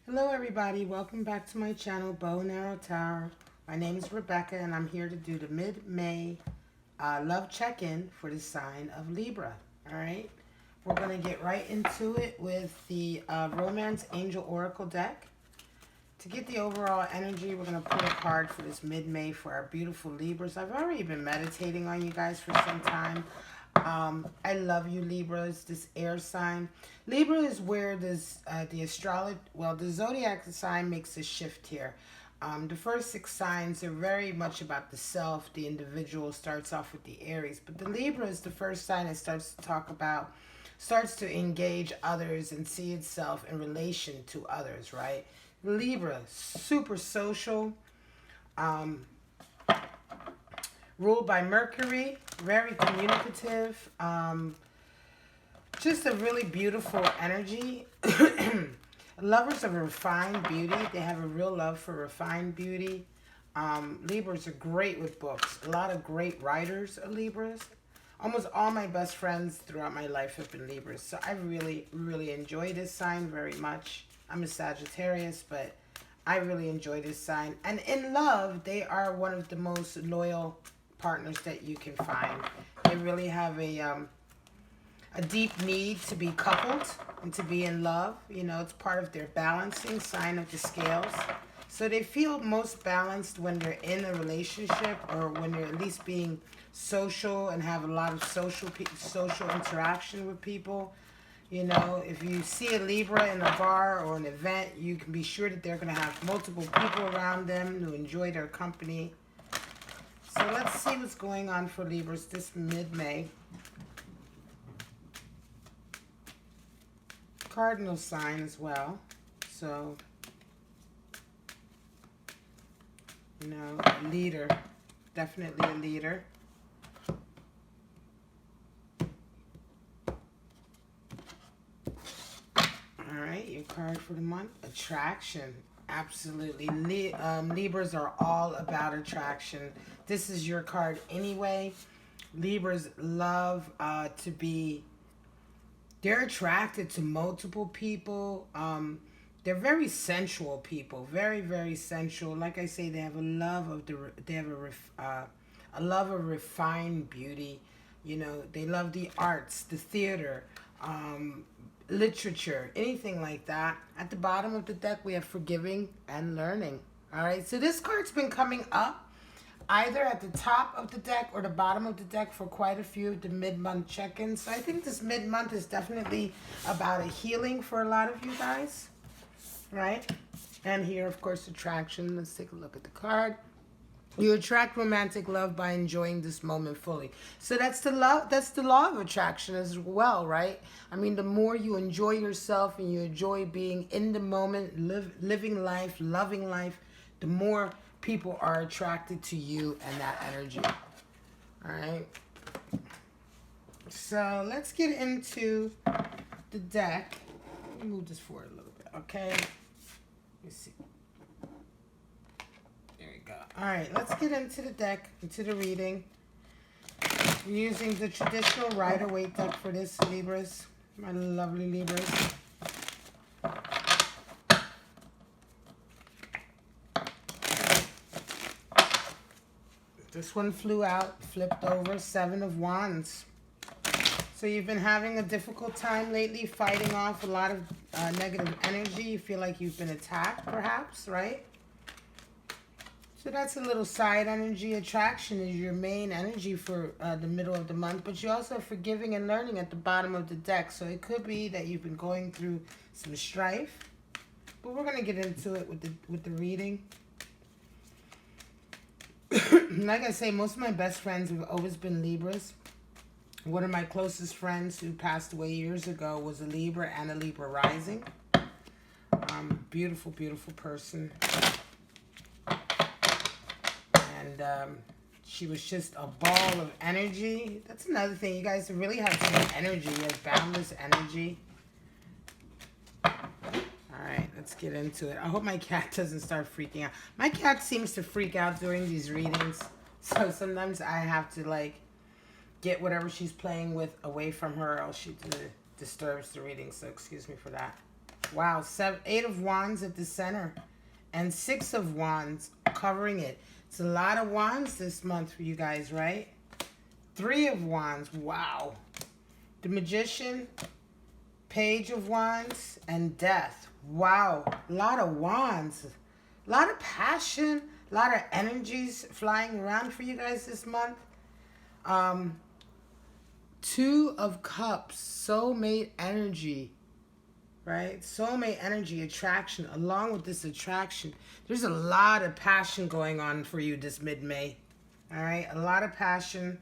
Hello everybody, welcome back to my channel, Bow and Arrow Tower. My name is Rebecca and I'm here to do the mid-May love check-in for the sign of Libra. Alright, we're going to get right into it with the Romance Angel Oracle deck. To get the overall energy, we're going to pull a card for this mid-May for our beautiful Libras. I've already been meditating on you guys for some time. I love you, Libras, this air sign. Libra is where this, the zodiac sign makes a shift here. The first 6 signs are very much about the self, the individual. Starts off with the Aries, but the Libra is the first sign that starts to engage others and see itself in relation to others, right? Libra, super social, ruled by Mercury, very communicative, just a really beautiful energy. Lovers of refined beauty. They have a real love for refined beauty. Libras are great with books. A lot of great writers are Libras. Almost all my best friends throughout my life have been Libras. So I really, really enjoy this sign very much. I'm a Sagittarius, but I really enjoy this sign. And in love, they are one of the most loyal partners that you can find. They really have a deep need to be coupled and to be in love. You know, it's part of their balancing sign of the scales. So they feel most balanced when they're in a relationship, or when they're at least being social and have a lot of social interaction with people. You know, if you see a Libra in a bar or an event, you can be sure that they're going to have multiple people around them who enjoy their company. So let's see what's going on for Libras this mid-May. Cardinal sign as well. So, you know, a leader. Definitely a leader. Alright, your card for the month. Attraction. Absolutely. Libras are all about attraction. This is your card anyway. Libras love to be... They're attracted to multiple people. They're very sensual people. Very, very sensual. Like I say, they have a love of a love of refined beauty. You know, they love the arts, the theater, literature, anything like that. At the bottom of the deck, we have forgiving and learning. All right, so this card's been coming up either at the top of the deck or the bottom of the deck for quite a few of the mid-month check-ins. So I think this mid-month is definitely about a healing for a lot of you guys, right? And here, of course, attraction. Let's take a look at the card. You attract romantic love by enjoying this moment fully. So that's the love. That's the law of attraction as well, right? I mean, the more you enjoy yourself and you enjoy being in the moment, living life, loving life, the more people are attracted to you and that energy. All right. So let's get into the deck. Let me move this forward a little bit, okay? Let me see. There we go. All right, let's get into the deck, into the reading. I'm using the traditional Rider-Waite deck for this, Libras, my lovely Libras. This one flew out, flipped over, 7 of Wands. So you've been having a difficult time lately, fighting off a lot of negative energy. You feel like you've been attacked, perhaps, right? So that's a little side energy. Attraction is your main energy for the middle of the month. But you also have forgiving and learning at the bottom of the deck. So it could be that you've been going through some strife. But we're going to get into it with the reading. Like I say, most of my best friends have always been Libras. One of my closest friends who passed away years ago was a Libra and a Libra rising. Beautiful, beautiful person. And she was just a ball of energy. That's another thing. You guys really have some energy. You have boundless energy. Alright, let's get into it. I hope my cat doesn't start freaking out. My cat seems to freak out during these readings. So sometimes I have to, like, get whatever she's playing with away from her, or else she disturbs the reading. So excuse me for that. Wow, Eight of Wands at the center. And Six of Wands covering it. It's a lot of wands this month for you guys, right? Three of Wands. Wow. The Magician, Page of Wands, and Death. Wow. A lot of wands. A lot of passion. A lot of energies flying around for you guys this month. Two of Cups. Soulmate energy. Right? Soulmate energy, attraction. Along with this attraction, there's a lot of passion going on for you this mid-May. All right? A lot of passion.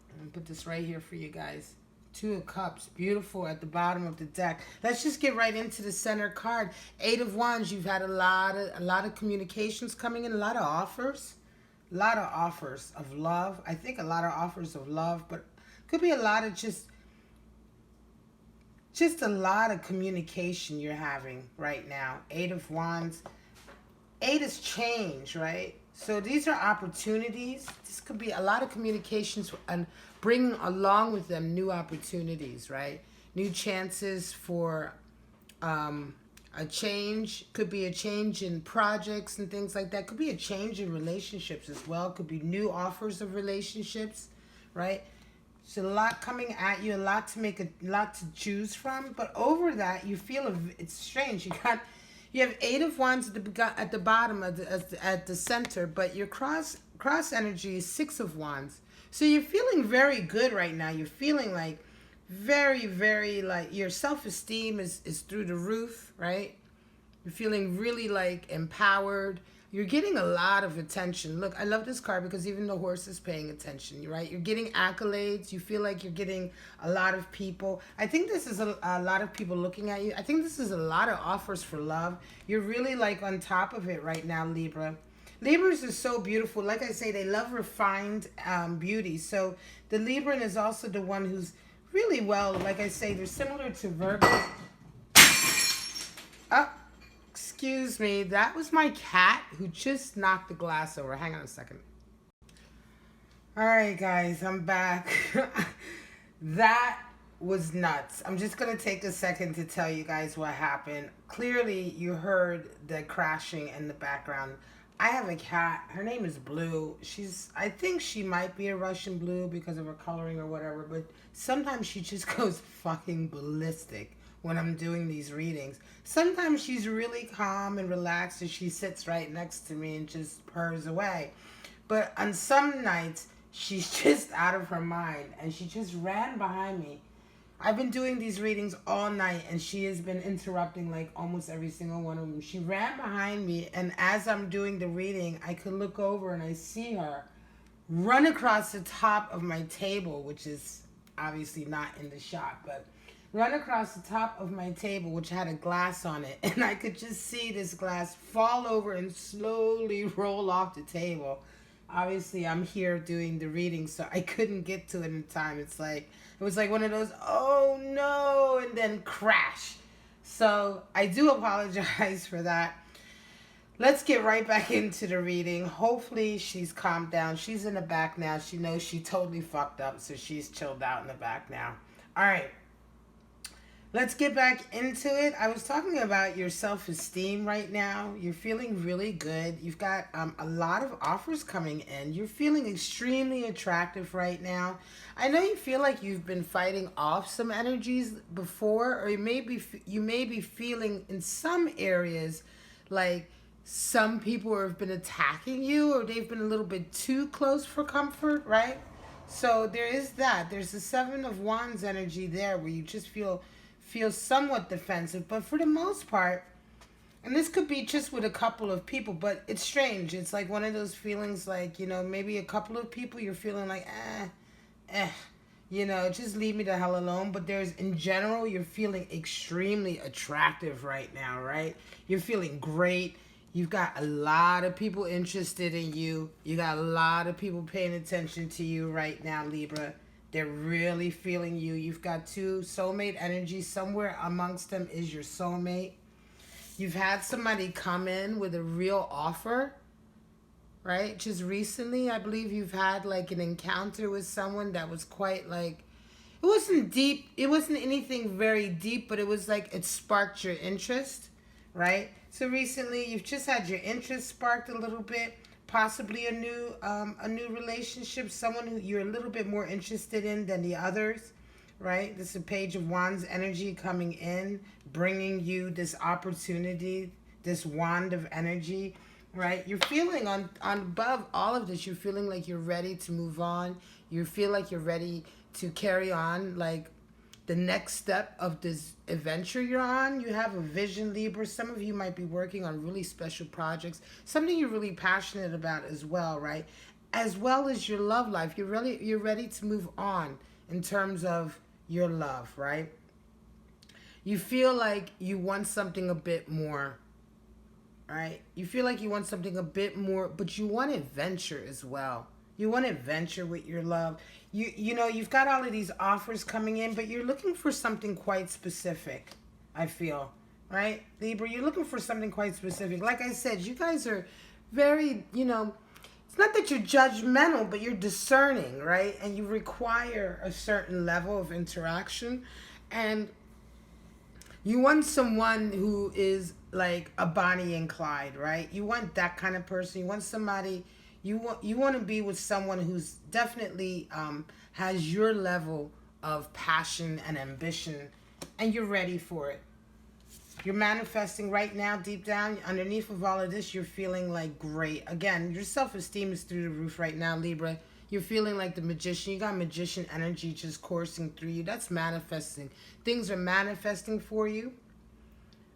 I'm going to put this right here for you guys. Two of Cups. Beautiful at the bottom of the deck. Let's just get right into the center card. Eight of Wands. You've had a lot of communications coming in. A lot of offers. A lot of offers of love. I think a lot of offers of love. But could be a lot of just a lot of communication you're having right now. Eight of Wands. Eight is change, right? So these are opportunities. This could be a lot of communications and bringing along with them new opportunities, right? New chances for a change. Could be a change in projects and things like that. Could be a change in relationships as well. Could be new offers of relationships, right? So a lot coming at you, a lot to choose from. But over that, you feel it's strange. You have Eight of Wands at the bottom at the center, but your cross energy is Six of Wands. So you're feeling very good right now. You're feeling like very, very like your self-esteem is through the roof, right? You're feeling really like empowered. You're getting a lot of attention. Look, I love this card because even the horse is paying attention, right? You're getting accolades. You feel like you're getting a lot of people. I think this is a lot of people looking at you. I think this is a lot of offers for love. You're really like on top of it right now, Libra. Libras are so beautiful. Like I say, they love refined beauty. So the Libran is also the one who's really well, like I say, they're similar to Virgo. Excuse me, that was my cat who just knocked the glass over. Hang on a second. All right, guys, I'm back. That was nuts. I'm just going to take a second to tell you guys what happened. Clearly, you heard the crashing in the background. I have a cat. Her name is Blue. I think she might be a Russian Blue because of her coloring or whatever, but sometimes she just goes fucking ballistic when I'm doing these readings. Sometimes she's really calm and relaxed and she sits right next to me and just purrs away. But on some nights, she's just out of her mind and she just ran behind me. I've been doing these readings all night and she has been interrupting like almost every single one of them. She ran behind me and as I'm doing the reading, I could look over and I see her run across the top of my table, which is obviously not in the shot, but run across the top of my table, which had a glass on it. And I could just see this glass fall over and slowly roll off the table. Obviously, I'm here doing the reading, so I couldn't get to it in time. It was like one of those, oh no, and then crash. So I do apologize for that. Let's get right back into the reading. Hopefully she's calmed down. She's in the back now. She knows she totally fucked up, so she's chilled out in the back now. All right. Let's get back into it. I was talking about your self-esteem right now. You're feeling really good. You've got a lot of offers coming in. You're feeling extremely attractive right now. I know you feel like you've been fighting off some energies before, or you may be feeling in some areas like some people have been attacking you or they've been a little bit too close for comfort, right? So there is that. There's the Seven of Wands energy there where you just feel somewhat defensive, but for the most part, and this could be just with a couple of people, but it's strange. It's like one of those feelings like, maybe a couple of people you're feeling like, just leave me the hell alone. But in general, you're feeling extremely attractive right now, right? You're feeling great. You've got a lot of people interested in you. You got a lot of people paying attention to you right now, Libra. They're really feeling you. You've got two soulmate energies. Somewhere amongst them is your soulmate. You've had somebody come in with a real offer, right? Just recently, I believe you've had like an encounter with someone that was quite like, it wasn't deep. It wasn't anything very deep, but it was like it sparked your interest, right? So recently, you've just had your interest sparked a little bit. Possibly a new relationship, someone who you're a little bit more interested in than the others, right? This is a Page of Wands energy coming in, bringing you this opportunity, this wand of energy, right? You're feeling on above all of this, you're feeling like you're ready to move on. You feel like you're ready to carry on, like the next step of this adventure you're on. You have a vision, Libra. Some of you might be working on really special projects, something you're really passionate about as well, right? As well as your love life. You're ready to move on in terms of your love, right? You feel like you want something a bit more, right? You feel like you want something a bit more, but you want adventure as well. You want adventure with your love. You know, you've got all of these offers coming in, but you're looking for something quite specific, I feel, right? Libra, you're looking for something quite specific. Like I said, you guys are very, you know, it's not that you're judgmental, but you're discerning, right? And you require a certain level of interaction. And you want someone who is like a Bonnie and Clyde, right? You want that kind of person. You want somebody... You want to be with someone who's definitely has your level of passion and ambition, and you're ready for it. You're manifesting right now, deep down, underneath of all of this, you're feeling like great. Again, your self-esteem is through the roof right now, Libra. You're feeling like the magician. You got magician energy just coursing through you. That's manifesting. Things are manifesting for you.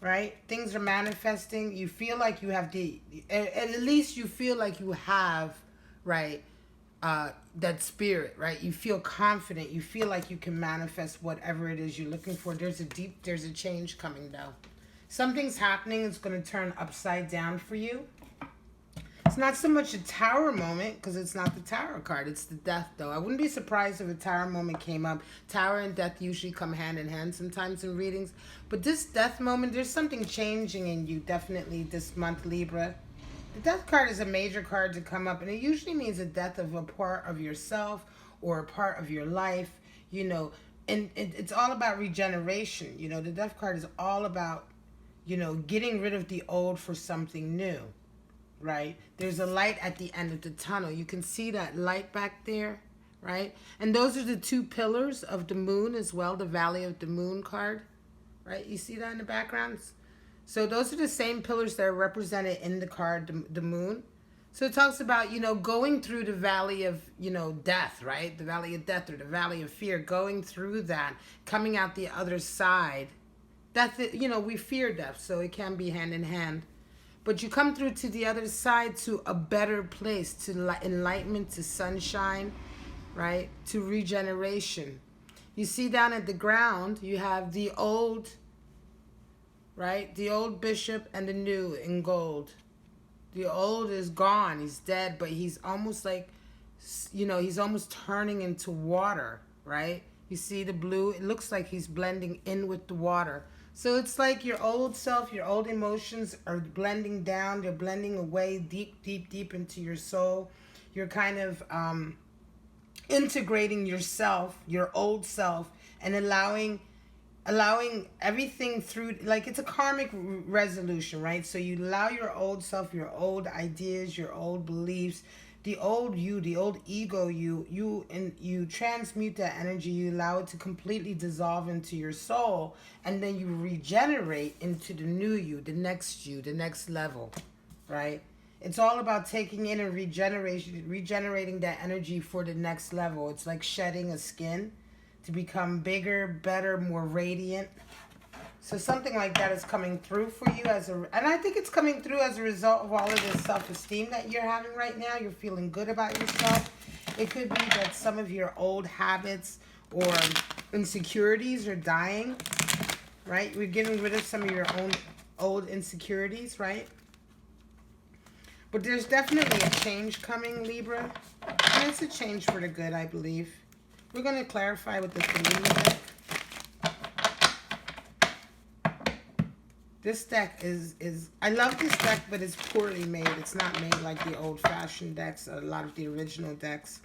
Right? Things are manifesting. You feel like you have at least you feel like you have, right, that spirit, right? You feel confident. You feel like you can manifest whatever it is you're looking for. There's a change coming though. Something's happening. It's going to turn upside down for you. It's not so much a Tower moment, because it's not the Tower card. It's the Death, though. I wouldn't be surprised if a Tower moment came up. Tower and Death usually come hand in hand sometimes in readings. But this Death moment, there's something changing in you, definitely, this month, Libra. The Death card is a major card to come up, and it usually means a death of a part of yourself or a part of your life, you know. And it's all about regeneration. You know, the Death card is all about, you know, getting rid of the old for something new. Right? There's a light at the end of the tunnel. You can see that light back there, right? And those are the two pillars of the moon as well, the Valley of the Moon card, right? You see that in the background? So those are the same pillars that are represented in the card, the moon. So it talks about, you know, going through the valley of, you know, death, right? The valley of death or the valley of fear, going through that, coming out the other side. Death, you know, we fear death, so it can be hand in hand. But you come through to the other side, to a better place, to enlightenment, to sunshine, right? To regeneration. You see down at the ground, you have the old, right? The old bishop and the new in gold. The old is gone. He's dead, but he's almost like, you know, he's almost turning into water, right? You see the blue? It looks like he's blending in with the water. So it's like your old self, your old emotions are blending down. They're blending away deep, deep, deep into your soul. You're kind of integrating yourself, your old self, and allowing everything through, like it's a karmic resolution, right? So you allow your old self, your old ideas, your old beliefs, the old you, the old ego you transmute that energy. You allow it to completely dissolve into your soul, and then you regenerate into the new you, the next level, right? It's all about taking in and regenerating that energy for the next level. It's like shedding a skin to become bigger, better, more radiant. So something like that is coming through for you and I think it's coming through as a result of all of this self-esteem that you're having right now. You're feeling good about yourself. It could be that some of your old habits or insecurities are dying, right? We're getting rid of some of your own old insecurities, right? But there's definitely a change coming, Libra. And it's a change for the good, I believe. We're going to clarify with the Selena deck. This deck is I love this deck, but it's poorly made. It's not made like the old-fashioned decks, a lot of the original decks.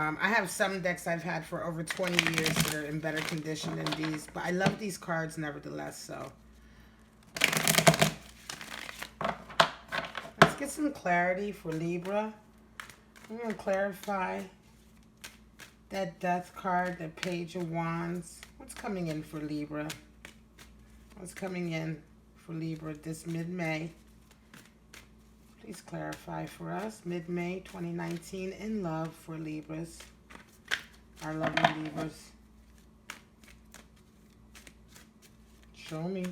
I have some decks I've had for over 20 years that are in better condition than these, but I love these cards nevertheless. So let's get some clarity for Libra. I'm going to clarify that Death card, the Page of Wands. What's coming in for Libra? What's coming in for Libra this mid-May? Please clarify for us. Mid-May 2019 in love for Libras. Our lovely Libras. Show me.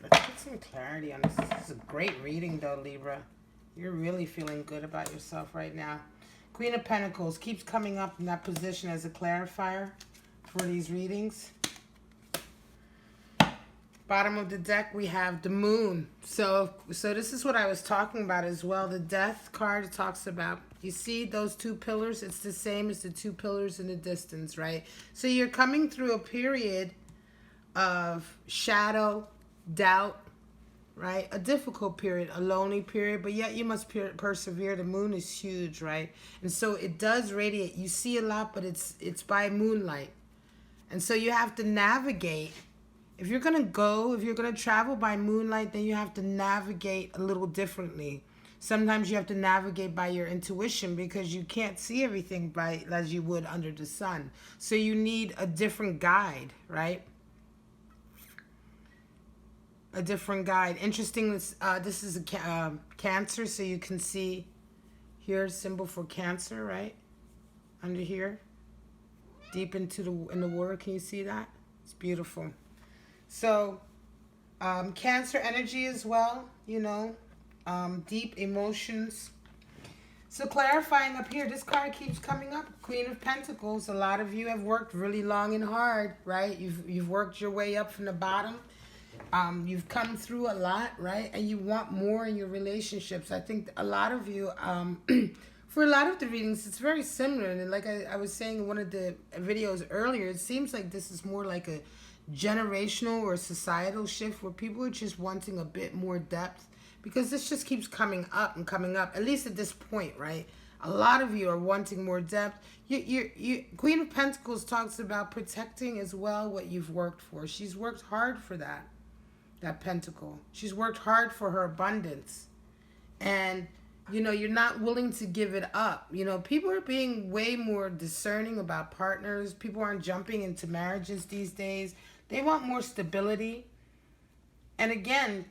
Let's get some clarity on this. This is a great reading though, Libra. You're really feeling good about yourself right now. Queen of Pentacles keeps coming up in that position as a clarifier for these readings. Bottom of the deck, we have the Moon. So this is what I was talking about as well. The Death card talks about, you see those two pillars? It's the same as the two pillars in the distance, right? So you're coming through a period of shadow, doubt, right? A difficult period, a lonely period, but yet you must persevere. The moon is huge, right? And so it does radiate. You see a lot, but it's by moonlight. And so you have to navigate. If you're going to travel by moonlight, then you have to navigate a little differently. Sometimes you have to navigate by your intuition because you can't see everything as you would under the sun. So you need a different guide, right? A different guide. Interesting, this is a Cancer, so you can see here a symbol for Cancer, right? Under here. Deep into in the water, can you see that? It's beautiful. So, Cancer energy as well, you know, deep emotions. So clarifying up here, this card keeps coming up, Queen of Pentacles. A lot of you have worked really long and hard, right? You've worked your way up from the bottom. You've come through a lot, right? And you want more in your relationships. I think a lot of you, for a lot of the readings, it's very similar. And like I was saying in one of the videos earlier, it seems like this is more like a generational or societal shift where people are just wanting a bit more depth, because this just keeps coming up and coming up, at least at this point, right? A lot of you are wanting more depth. Queen of Pentacles talks about protecting as well what you've worked for. She's worked hard for that pentacle. She's worked hard for her abundance. And, you know, you're not willing to give it up. You know, people are being way more discerning about partners. People aren't jumping into marriages these days. They want more stability. And again,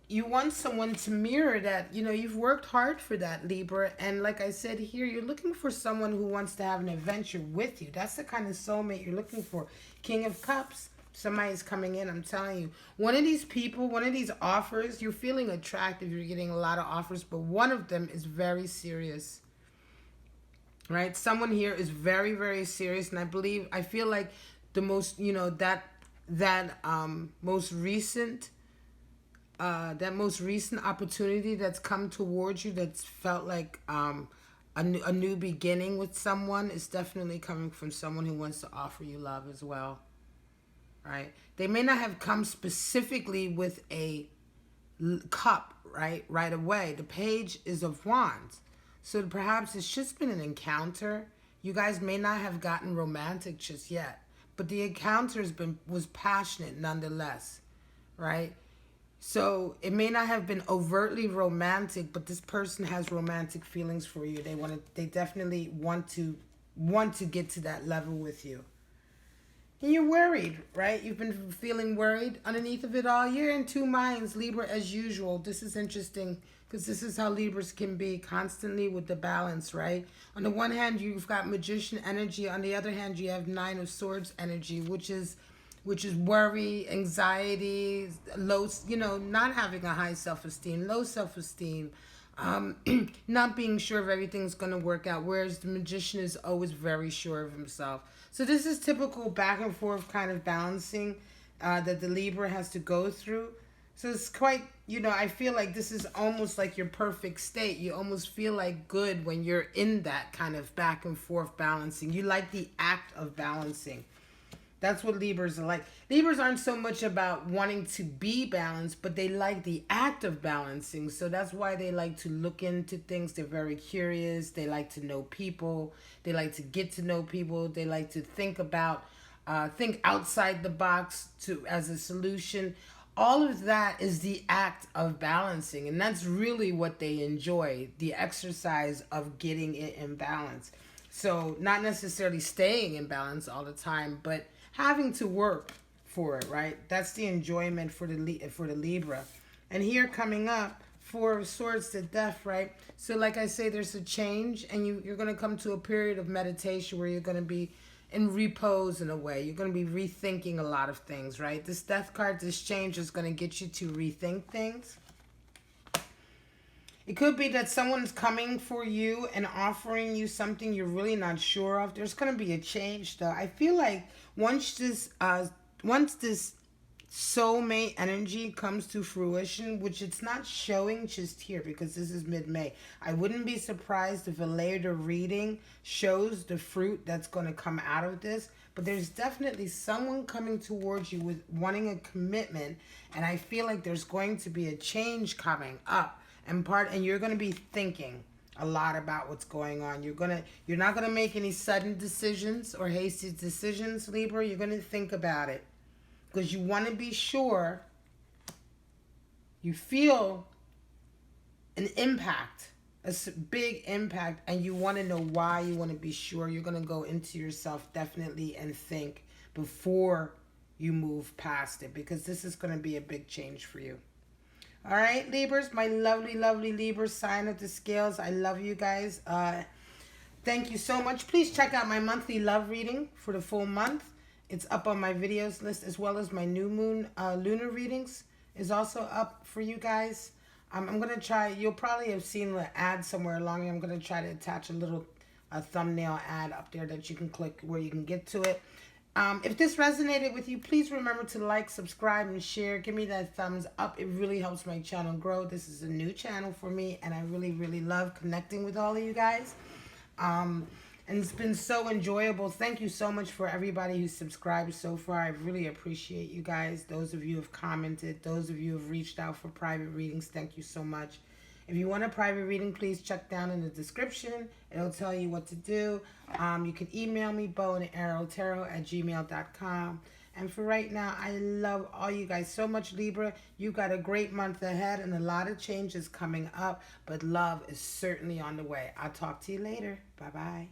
you want someone to mirror that. You know, you've worked hard for that, Libra. And like I said here, you're looking for someone who wants to have an adventure with you. That's the kind of soulmate you're looking for. King of Cups. Somebody's coming in, I'm telling you. One of these people, one of these offers, you're feeling attractive. You're getting a lot of offers, but one of them is very serious. Right? Someone here is very, very serious. And I feel like the most, you know, that most recent opportunity that's come towards you, that's felt like a new beginning with someone, is definitely coming from someone who wants to offer you love as well. Right? They may not have come specifically with a cup, right away. The Page is of Wands. So perhaps it's just been an encounter. You guys may not have gotten romantic just yet, but the encounter was passionate nonetheless, right? So it may not have been overtly romantic, but this person has romantic feelings for you. They definitely want to get to that level with you. And you're worried, right? You've been feeling worried underneath of it all. You're in two minds, Libra, as usual. This is interesting because this is how Libras can be, constantly with the balance, right? On the one hand, you've got Magician energy. On the other hand, you have Nine of Swords energy, which is worry, anxiety, low, you know, not having a high self-esteem, low self-esteem, not being sure if everything's going to work out, whereas the Magician is always very sure of himself. So this is typical back and forth kind of balancing that the Libra has to go through. So it's quite, you know, I feel like this is almost like your perfect state. You almost feel like good when you're in that kind of back and forth balancing. You like the act of balancing. That's what Libras are like. Libras aren't so much about wanting to be balanced, but they like the act of balancing. So that's why they like to look into things. They're very curious. They like to know people. They like to get to know people. They like to think outside the box to as a solution. All of that is the act of balancing, and that's really what they enjoy, the exercise of getting it in balance. So not necessarily staying in balance all the time, but having to work for it, right? That's the enjoyment for the Libra. And here coming up, Four of Swords to Death, right? So like I say, there's a change, and you're going to come to a period of meditation where you're going to be in repose in a way. You're going to be rethinking a lot of things, right? This Death card, this change is going to get you to rethink things. It could be that someone's coming for you and offering you something you're really not sure of. There's going to be a change, though. I feel like once this soulmate energy comes to fruition, which it's not showing just here because this is mid-May. I wouldn't be surprised if a later reading shows the fruit that's going to come out of this. But there's definitely someone coming towards you with wanting a commitment. And I feel like there's going to be a change coming up. And you're going to be thinking a lot about what's going on. You're not going to make any sudden decisions or hasty decisions, Libra. You're going to think about it. Because you want to be sure you feel an impact, big impact, and you want to know why. You want to be sure. You're going to go into yourself definitely and think before you move past it, because this is going to be a big change for you. All right, Libras, my lovely, lovely Libras, sign of the scales. I love you guys. Thank you so much. Please check out my monthly love reading for the full month. It's up on my videos list, as well as my new moon lunar readings is also up for you guys. I'm going to try, you'll probably have seen the ad somewhere along here. I'm going to try to attach a little thumbnail ad up there that you can click where you can get to it. If this resonated with you, please remember to like, subscribe, and share. Give me that thumbs up. It really helps my channel grow. This is a new channel for me, and I really, really love connecting with all of you guys. And it's been so enjoyable. Thank you so much for everybody who's subscribed so far. I really appreciate you guys. Those of you who have commented, those of you who have reached out for private readings, thank you so much. If you want a private reading, please check down in the description. It'll tell you what to do. You can email me, bowandarrowtarot@gmail.com. And for right now, I love all you guys so much, Libra. You got a great month ahead and a lot of changes coming up. But love is certainly on the way. I'll talk to you later. Bye-bye.